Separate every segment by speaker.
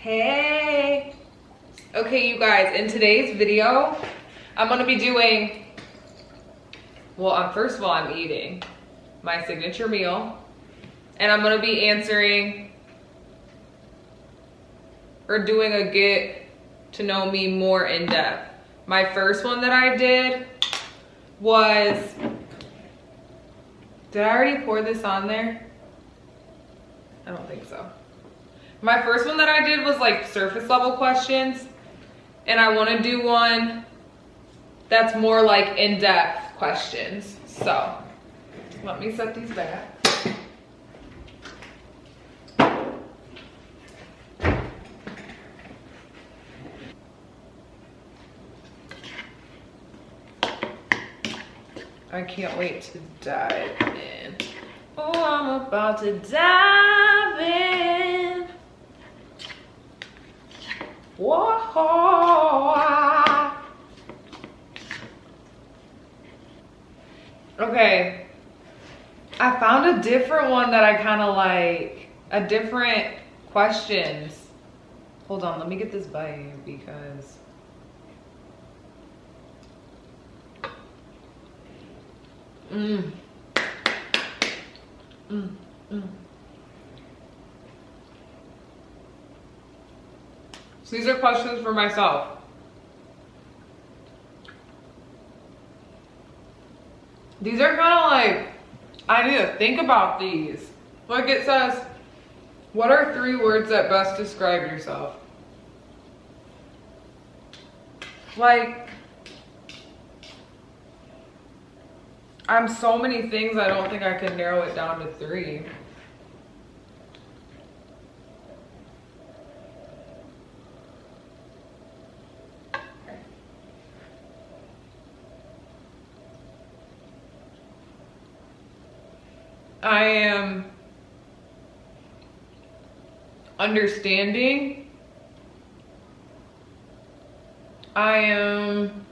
Speaker 1: Hey. Okay, you guys, in today's video, I'm gonna be doing, well, first of all, I'm eating my signature meal, and I'm gonna be answering or doing a get to know me more in depth. My first one that I did was, did I already pour this on there? I don't think so. My first one that I did was like surface level questions, and I want to do one that's more like in-depth questions. So let me set these back. I can't wait to dive in. Oh, I'm about to dive in. Whoa. Okay, I found a different one that I kind of like, a different questions. Hold on, let me get this bite because So these are questions for myself. These are kind of like, I need to think about these. Like it says, what are 3 words that best describe yourself? Like, I'm so many things, I don't think I can narrow it down to 3. I am understanding. I am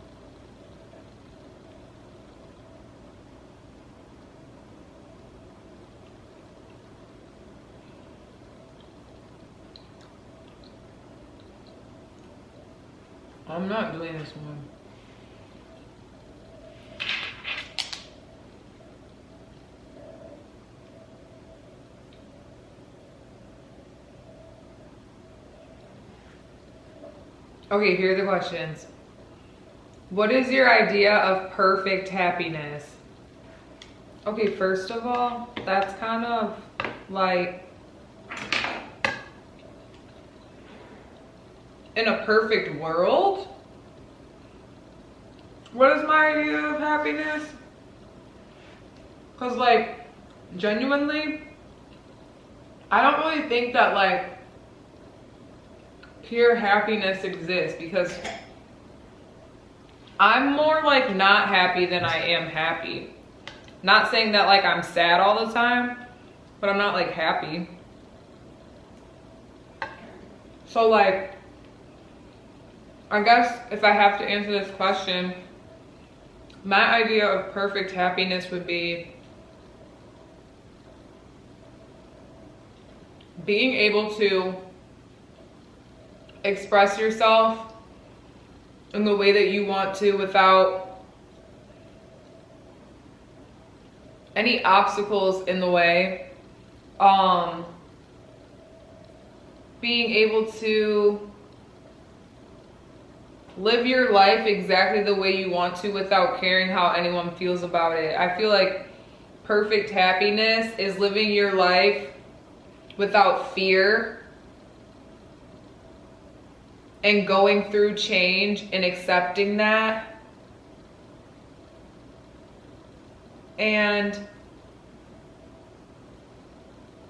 Speaker 1: I'm not doing this one. Okay, here are the questions. What is your idea of perfect happiness? Okay, first of all, that's kind of like, in a perfect world, what is my idea of happiness? Because like, genuinely, I don't really think that like pure happiness exists, because I'm more like not happy than I am happy. Not saying that like I'm sad all the time, but I'm not like happy. So like, I guess if I have to answer this question, my idea of perfect happiness would be being able to express yourself in the way that you want to without any obstacles in the way. Being able to live your life exactly the way you want to without caring how anyone feels about it. I feel like perfect happiness is living your life without fear and going through change and accepting that. And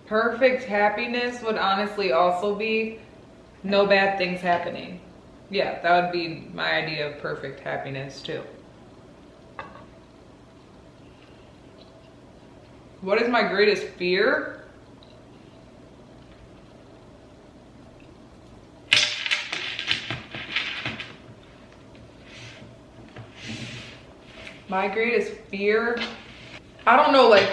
Speaker 1: perfect happiness would honestly also be no bad things happening. Yeah, that would be my idea of perfect happiness too. What is my greatest fear? My greatest fear? I don't know, like,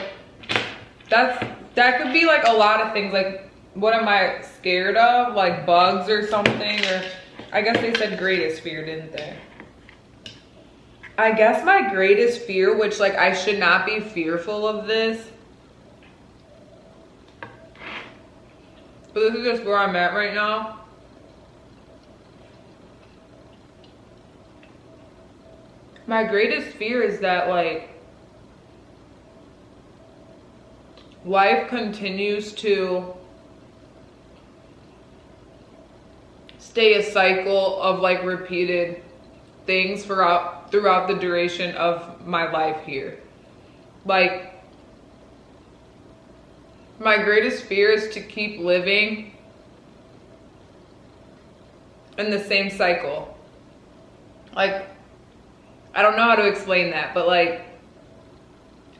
Speaker 1: that could be like a lot of things. Like, what am I scared of? Like bugs or something? Or I guess they said greatest fear, didn't they? I guess my greatest fear, which like I should not be fearful of this, but this is just where I'm at right now. My greatest fear is that like life continues to stay a cycle of like repeated things throughout the duration of my life here. Like my greatest fear is to keep living in the same cycle. Like I don't know how to explain that, but like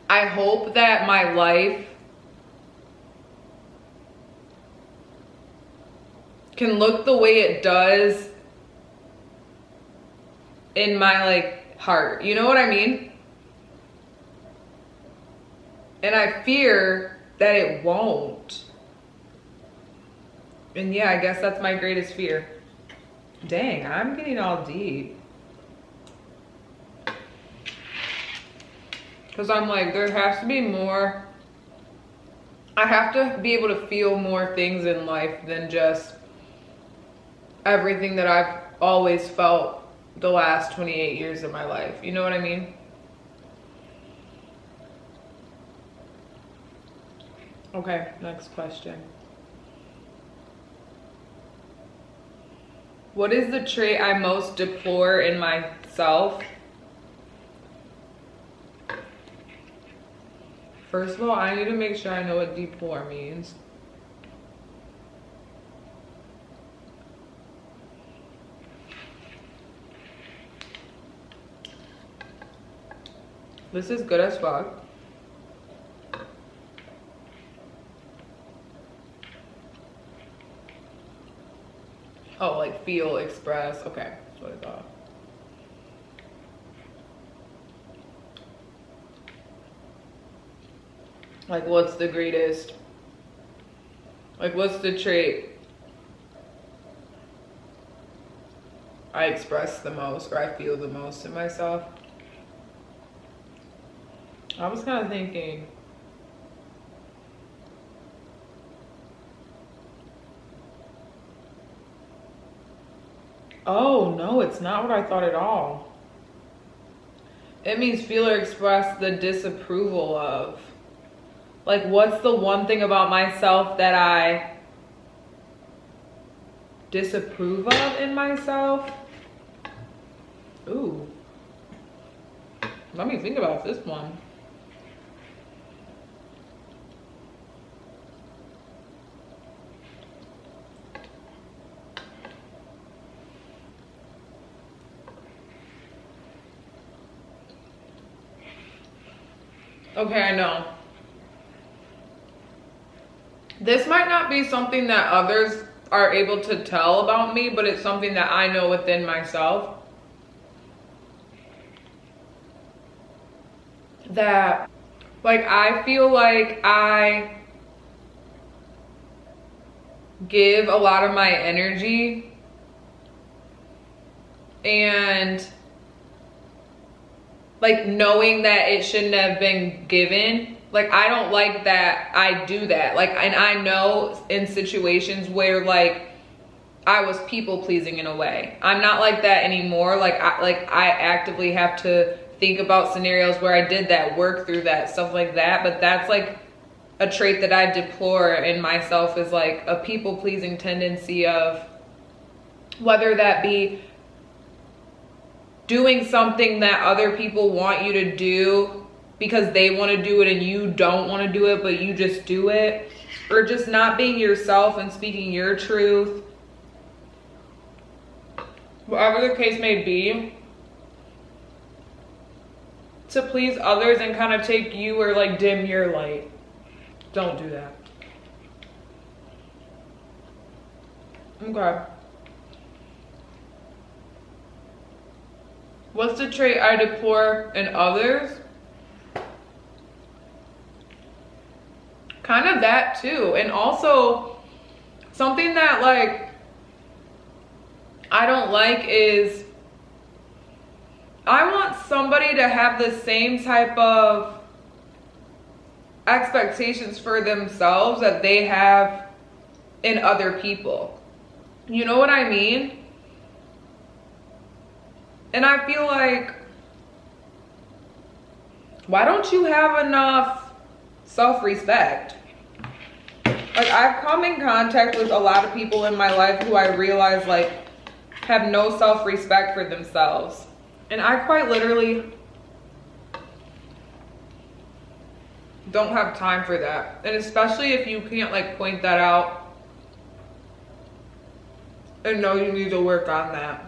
Speaker 1: I hope that my life can look the way it does in my like heart. You know what I mean? And I fear that it won't. And yeah, I guess that's my greatest fear. Dang, I'm getting all deep. Because I'm like, there has to be more. I have to be able to feel more things in life than just everything that I've always felt the last 28 years of my life. You know what I mean? Okay, next question. What is the trait I most deplore in myself? First of all, I need to make sure I know what deplore means. This is good as fuck. Oh, like feel, express. Okay, that's what I thought. Like, what's the greatest? Like, what's the trait I express the most or I feel the most in myself? I was kind of thinking, oh no, it's not what I thought at all. It means feel or express the disapproval of. Like, what's the one thing about myself that I disapprove of in myself? Ooh. Let me think about this one. Okay, I know. This might not be something that others are able to tell about me, but it's something that I know within myself. That, like, I feel like I give a lot of my energy and like knowing that it shouldn't have been given. Like, I don't like that I do that. Like, and I know in situations where like I was people pleasing in a way. I'm not like that anymore. Like I actively have to think about scenarios where I did that, work through that, stuff like that. But that's like a trait that I deplore in myself, is like a people pleasing tendency of, whether that be doing something that other people want you to do because they want to do it and you don't want to do it, but you just do it, or just not being yourself and speaking your truth, whatever the case may be, to please others and kind of take you or like dim your light. Don't do that. Okay. What's the trait I deplore in others? Kind of that too. And also something that like I don't like is I want somebody to have the same type of expectations for themselves that they have in other people. You know what I mean? And I feel like, why don't you have enough self-respect? Like, I've come in contact with a lot of people in my life who I realize like have no self-respect for themselves. And I quite literally don't have time for that. And especially if you can't like point that out and know you need to work on that.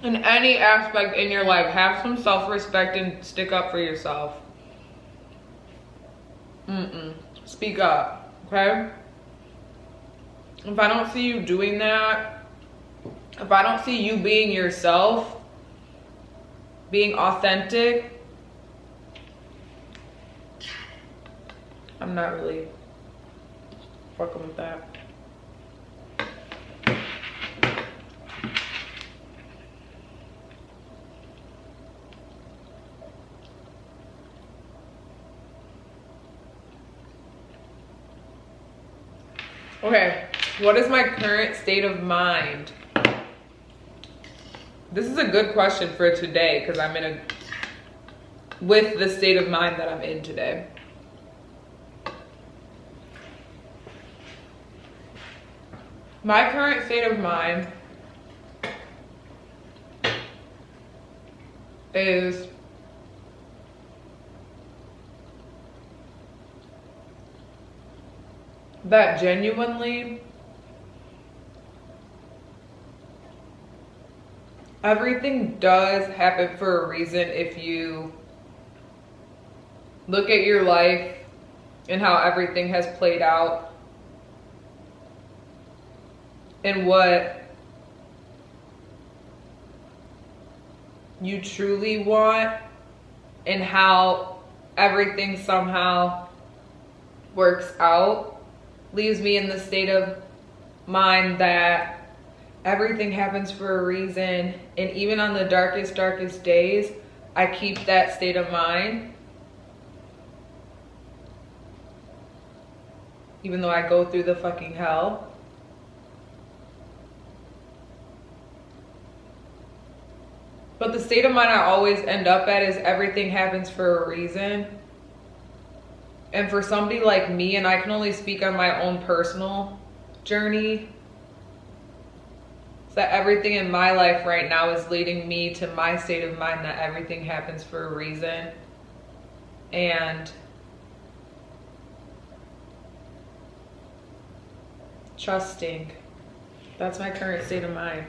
Speaker 1: In any aspect in your life, have some self-respect and stick up for yourself. Speak up, okay? If I don't see you doing that, if I don't see you being yourself, being authentic, I'm not really fucking with that. Okay, what is my current state of mind? This is a good question for today because I'm with the state of mind that I'm in today. My current state of mind is that genuinely everything does happen for a reason if you look at your life and how everything has played out and what you truly want and how everything somehow works out. Leaves me in the state of mind that everything happens for a reason, and even on the darkest days, I keep that state of mind. Even though I go through the fucking hell. But the state of mind I always end up at is everything happens for a reason. And for somebody like me, and I can only speak on my own personal journey, that everything in my life right now is leading me to my state of mind that everything happens for a reason. And trusting. That's my current state of mind.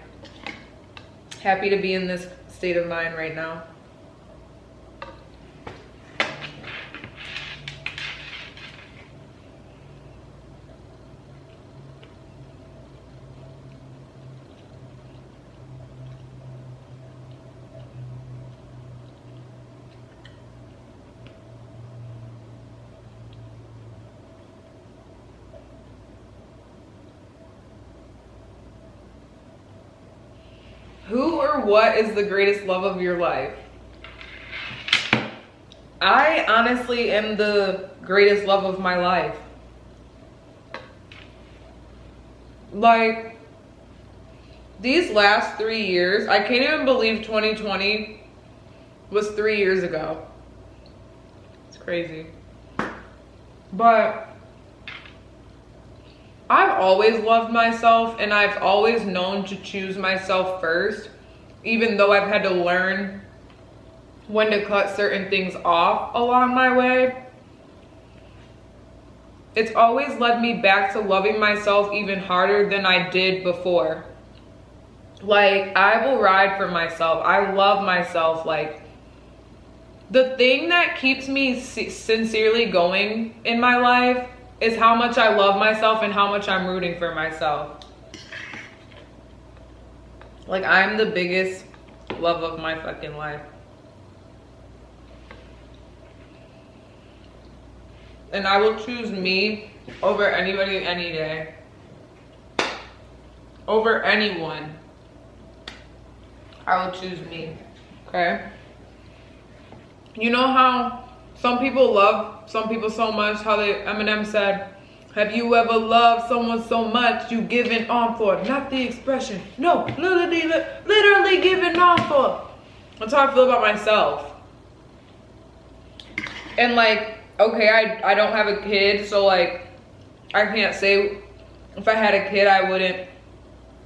Speaker 1: Happy to be in this state of mind right now. Who or what is the greatest love of your life? I honestly am the greatest love of my life. Like, these last 3 years, I can't even believe 2020 was 3 years ago. It's crazy. But I've always loved myself, and I've always known to choose myself first, even though I've had to learn when to cut certain things off along my way. It's always led me back to loving myself even harder than I did before. Like, I will ride for myself. I love myself. Like, the thing that keeps me sincerely going in my life is how much I love myself and how much I'm rooting for myself. Like, I'm the biggest love of my fucking life. And I will choose me over anybody any day. over anyone, I will choose me, okay? You know how some people love some people so much, how Eminem said, have you ever loved someone so much you given on for? Not the expression. No, literally given on for. That's how I feel about myself. And like, okay, I don't have a kid, so like, I can't say, if I had a kid, I wouldn't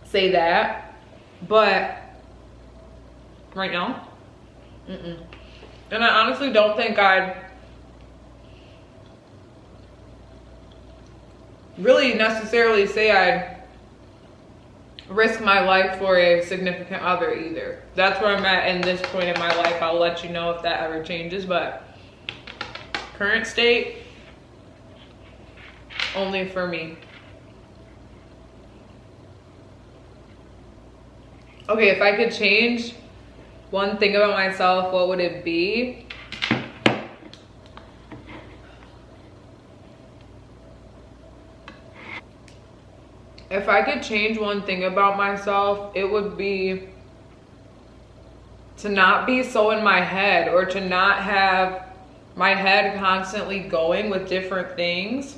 Speaker 1: say that. But right now, And I honestly don't think I'd really necessarily say I'd risk my life for a significant other either. That's where I'm at in this point in my life. I'll let you know if that ever changes, but current state, only for me. Okay, if I could change one thing about myself, what would it be? If I could change one thing about myself, it would be to not be so in my head, or to not have my head constantly going with different things.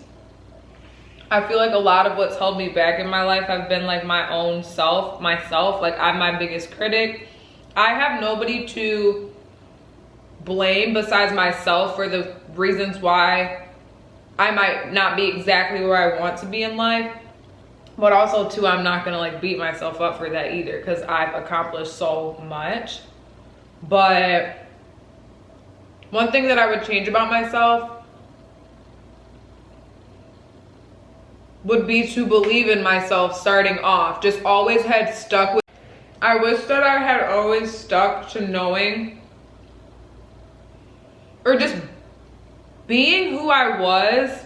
Speaker 1: I feel like a lot of what's held me back in my life have been like my own self, myself. Like, I'm my biggest critic. I have nobody to blame besides myself for the reasons why I might not be exactly where I want to be in life. But also too, I'm not gonna like beat myself up for that either, because I've accomplished so much. But one thing that I would change about myself would be to believe in myself starting off. Just always had stuck with, I wish that I had always stuck to knowing, or just being who I was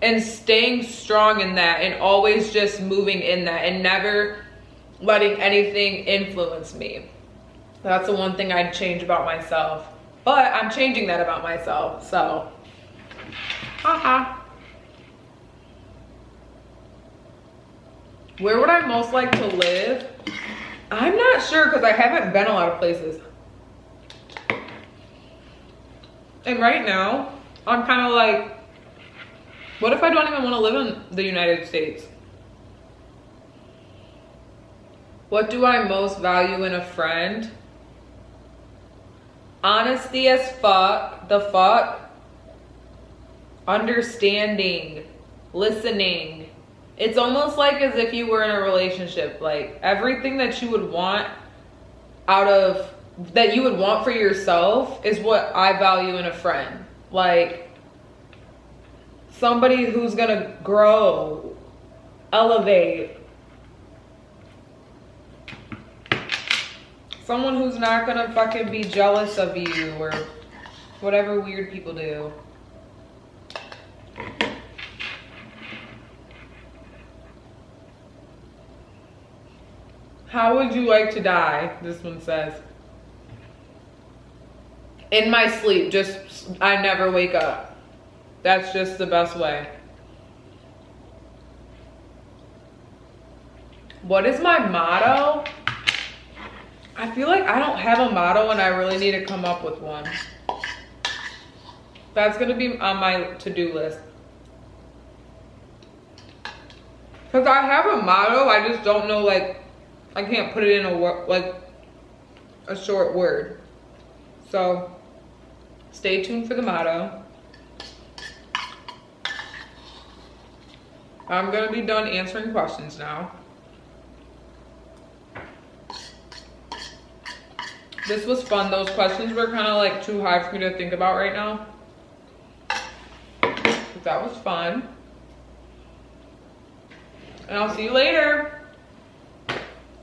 Speaker 1: and staying strong in that, and always just moving in that and never letting anything influence me. That's the one thing I'd change about myself. But I'm changing that about myself, so haha. Where would I most like to live? I'm not sure, because I haven't been a lot of places. And right now, I'm kind of like, what if I don't even want to live in the United States? What do I most value in a friend? Honesty as fuck, the fuck. Understanding, listening. It's almost like as if you were in a relationship. Like, everything that you would want that you would want for yourself is what I value in a friend. Like, somebody who's gonna grow, elevate. Someone who's not gonna fucking be jealous of you or whatever weird people do. How would you like to die? This one says. In my sleep, just I never wake up. That's just the best way. What is my motto? I feel like I don't have a motto and I really need to come up with one. That's gonna be on my to-do list. Cause I have a motto, I just don't know, like, I can't put it in a short word. So stay tuned for the motto. I'm gonna be done answering questions now. This was fun. Those questions were kind of like too high for me to think about right now. But that was fun. And I'll see you later.